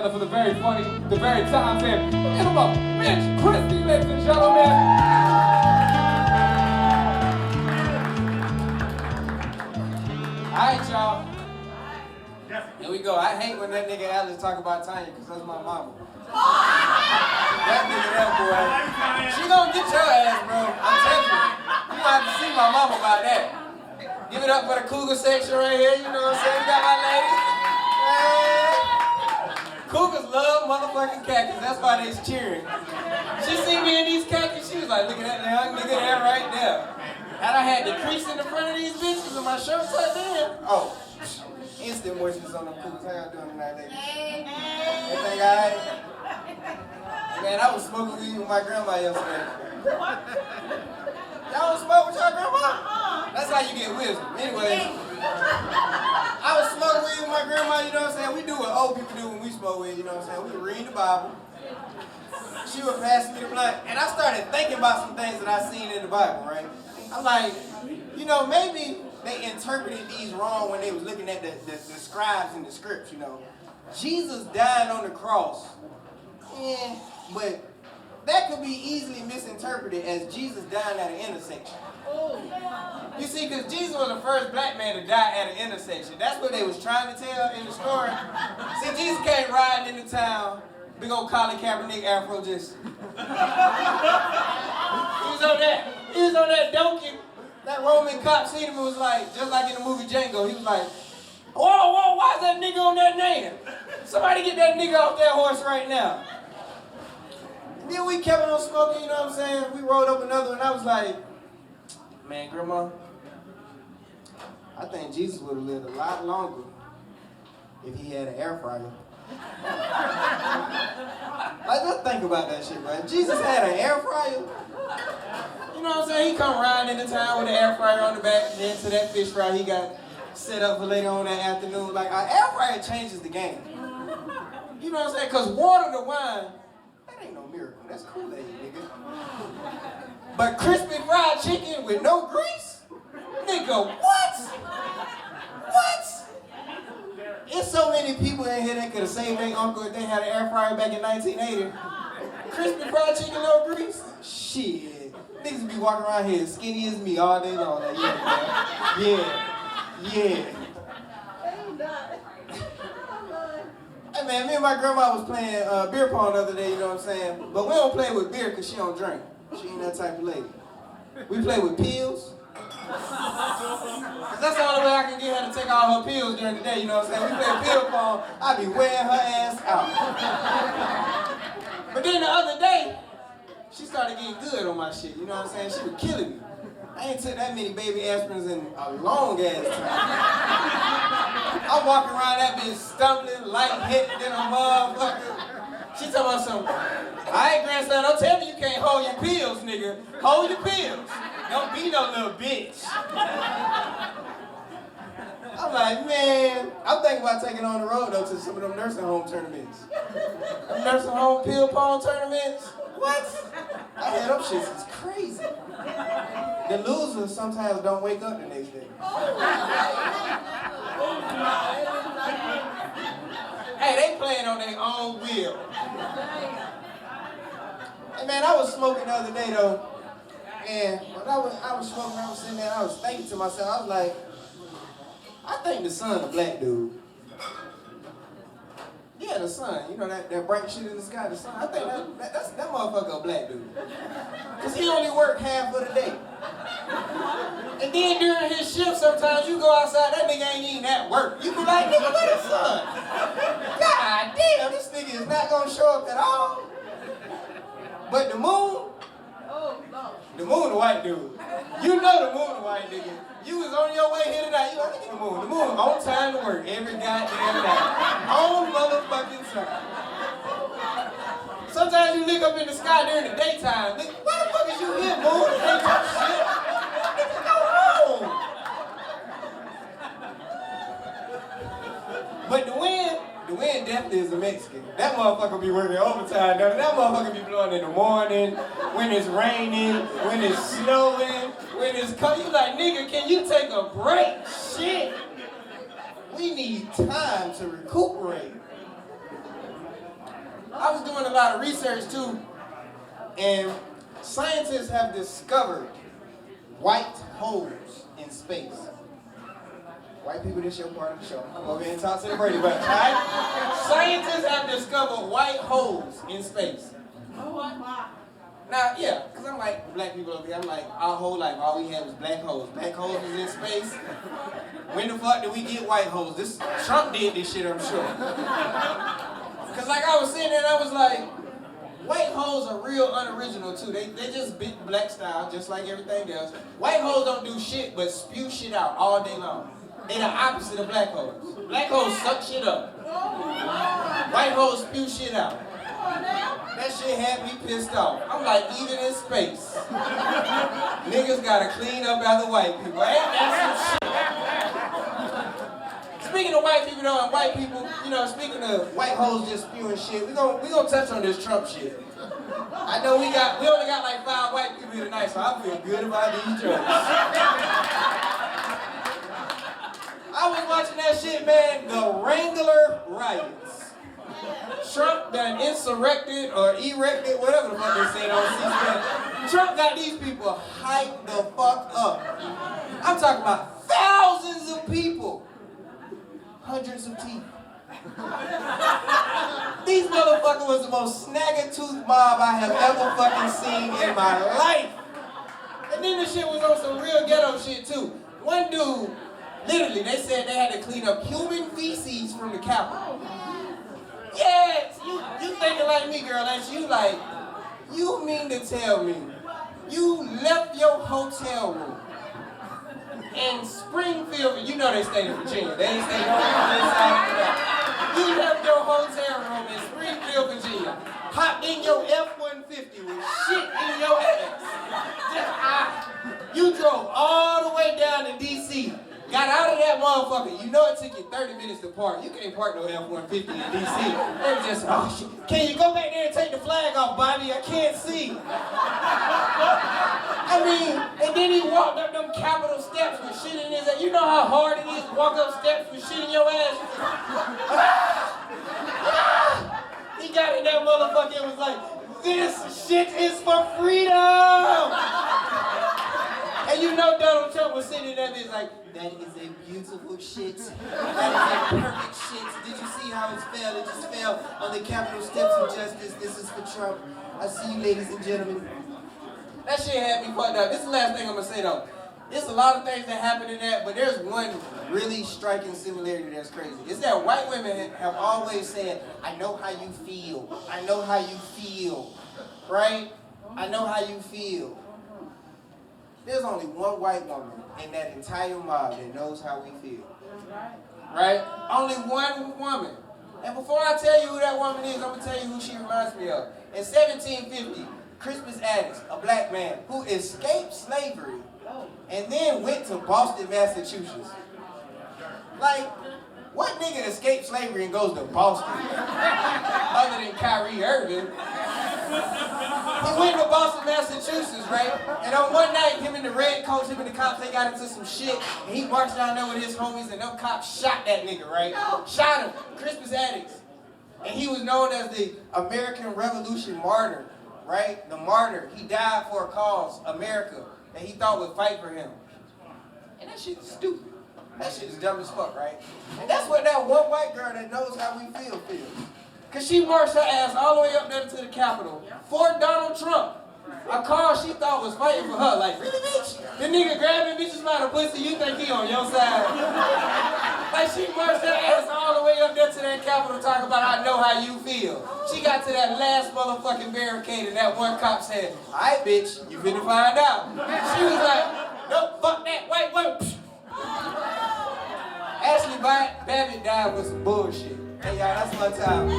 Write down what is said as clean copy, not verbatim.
together for the very funny, the very talented. Give him up, Mitch Christie, ladies and gentlemen. Alright, y'all. Here we go. I hate when that nigga Alex talk about Tanya, because that's my mama. That nigga, that boy. She gonna get your ass, bro. I'm telling you. You gonna have to see my mama about that. Give it up for the cougar section right here. You know what I'm saying? We got my ladies. Hey. Cougars love motherfucking khakis. That's why they's cheering. She see me in these khakis. She was like, look at that young nigga there right there. And I had the crease in the front of these bitches and my shirt tucked in. Oh. Instant moistness on them cougars. How y'all doing tonight, ladies? Everything all right? Man, I was smoking weed with my grandma yesterday. Y'all don't smoke with y'all grandma? That's how you get wisdom. Anyway, I was smoking weed with my grandma, you know what I'm saying? We do what old people do when we smoke weed, you know what I'm saying? We read the Bible. She was passing me the blunt, and I started thinking about some things that I seen in the Bible, right? I'm like, you know, maybe they interpreted these wrong when they was looking at the scribes and the scripts, you know. Jesus died on the cross. Yeah, but that could be easily misinterpreted as Jesus dying at an intersection. You see, because Jesus was the first black man to die at an intersection. That's what they was trying to tell in the story. See, Jesus came riding into town, big old Colin Kaepernick afro just. He was on that donkey. That Roman cop seen him and was like, just like in the movie Django, he was like, whoa, why is that nigga on that name? Somebody get that nigga off that horse right now. And then we kept on smoking, you know what I'm saying? We rolled up another one, and I was like, man, Grandma, I think Jesus would have lived a lot longer if he had an air fryer. Like, just think about that shit, man. Jesus had an air fryer. You know what I'm saying? He come riding into town with an air fryer on the back, and then to that fish fry he got set up for later on that afternoon. Like, an air fryer changes the game. You know what I'm saying? Because water to wine, that ain't no miracle. That's Kool-Aid, nigga. But crispy fried chicken with no grease? Nigga, what? What? There's so many people in here that could have saved their uncle if they had an air fryer back in 1980. Crispy fried chicken, no grease? Shit. Niggas be walking around here as skinny as me all day long. Like, yeah. Hey man, me and my grandma was playing beer pong the other day, you know what I'm saying? But we don't play with beer because she don't drink. She ain't that type of lady. We play with pills. Cause that's the only way I can get her to take all her pills during the day, you know what I'm saying? We play pill pong, I be wearing her ass out. But then the other day, she started getting good on my shit, you know what I'm saying? She was killing me. I ain't took that many baby aspirins in a long ass time. I'm walking around that bitch stumbling, light-headed than a motherfucker. She talking about something. All right, grandson, don't tell me you can't hold your pills, nigga. Hold your pills. Don't be no little bitch. I'm like, man, I'm thinking about taking on the road, though, to some of them nursing home tournaments. Them nursing home pill pong tournaments? What? I had them shits is crazy. The losers sometimes don't wake up the next day. Hey, they playing on their own wheel. Hey man, I was smoking the other day though, and when I was smoking, I was sitting there, I was thinking to myself, I was like, I think the sun a black dude. Yeah, the sun, you know that bright shit in the sky, the sun. I think that motherfucker a black dude. Cause he only work half of the day. And then during his shift, sometimes you go outside, that nigga ain't even at work. You be like, nigga, where the sun? God damn, this nigga is not gonna show up at all. But the moon, the moon a white dude. You know the moon a white nigga. You was on your way here tonight, you look at the moon. The moon on time to work every goddamn day. On motherfucking time. Sometimes you look up in the sky during the daytime. Nigga, why the fuck is you here, moon? Ain't no shit. Nigga, go home. But the wind definitely is a Mexican. That motherfucker be working overtime. That motherfucker be blowing in the morning, when it's raining, when it's snowing, when it's cold. You like, nigga, can you take a break? Shit. We need time to recuperate. was doing a lot of research too, and scientists have discovered white holes in space. White people, this your part of the show. Come over here and talk to the Brady Bunch, right? Scientists have discovered white holes in space. Now, yeah, because I'm like, black people over here, I'm like, our whole life, all we had was black holes. Black holes was in space. When the fuck did we get white holes? Trump did this shit, I'm sure. Because like I was sitting there and I was like, white holes are real unoriginal too. They just bit black style, just like everything else. White holes don't do shit but spew shit out all day long. They the opposite of black holes. Black holes suck shit up. White holes spew shit out. That shit had me pissed off. I'm like, even in space, niggas gotta clean up after white people. Ain't that some shit? Speaking of white people though, and white people, you know, speaking of white holes just spewing shit, we gonna touch on this Trump shit. I know we only got like 5 white people here tonight, so I feel good about these jokes. I was watching that shit, man, the Wrangler riots. Trump done insurrected or erected, whatever the fuck they say on C-SPAN. Trump got these people hyped the fuck up. I'm talking about thousands of people. Hundreds of teeth. These motherfuckers was the most snag-a-tooth mob I have ever fucking seen in my life. And then the shit was on some real ghetto shit too. One dude, literally, they said they had to clean up human feces from the Capitol. Yes, you thinking like me, girl, ain't you? Like, you mean to tell me you left your hotel room in Springfield, you know they stayed in Virginia, they ain't staying on this side of that. You left your hotel room in Springfield, Virginia, hopped in your F-150 with shit in your ass. You drove all the way down to D.C., got out of that motherfucker. You know it took you 30 minutes to park. You can't park no F-150 in D.C. They were just, oh shit. Can you go back there and take the flag off, Bobby? I can't see. I mean, and then he walked up them Capitol steps with shit in his ass. You know how hard it is to walk up steps with shit in your ass? He got in that motherfucker and was like, this shit is for freedom! And you know Donald Trump was sitting there and he's like, that is a beautiful shit. That is a perfect shit. Did you see how it fell? It just fell on the Capitol steps of justice. This is for Trump. I see you, ladies and gentlemen. That shit had me fucked up. This is the last thing I'm gonna say though. There's a lot of things that happen in that, but there's one really striking similarity that's crazy. It's that white women have always said, I know how you feel. I know how you feel. Right? I know how you feel. There's only one white woman in that entire mob that knows how we feel. Right? Only one woman. And before I tell you who that woman is, I'm going to tell you who she reminds me of. In 1750, Crispus Attucks, a black man who escaped slavery and then went to Boston, Massachusetts. Like, what nigga escaped slavery and goes to Boston? Other than Kyrie Irving. He went to Boston, Massachusetts, right? And on one night, him and the red coats, him and the cops, they got into some shit. And he marched down there with his homies, and them cops shot that nigga, right? Shot him, Crispus Attucks. And he was known as the American Revolution martyr, right? The martyr. He died for a cause, America, that he thought would fight for him. And that shit is stupid. That shit is dumb as fuck, right? And that's what that one white girl that knows how we feel feels. Because she marched her ass all the way up there to the Capitol for Donald Trump. A cause she thought was fighting for her. Like, really, bitch? The nigga grabbing bitches by the pussy, you think he on your side? Like, she marched her ass all the way up there to that Capitol talking about, I know how you feel. She got to that last motherfucking barricade and that one cop said, all right, bitch, you finna find out. She was like, nope, fuck that, wait. Ashley Babbitt died with some bullshit. Hey, y'all, that's my time.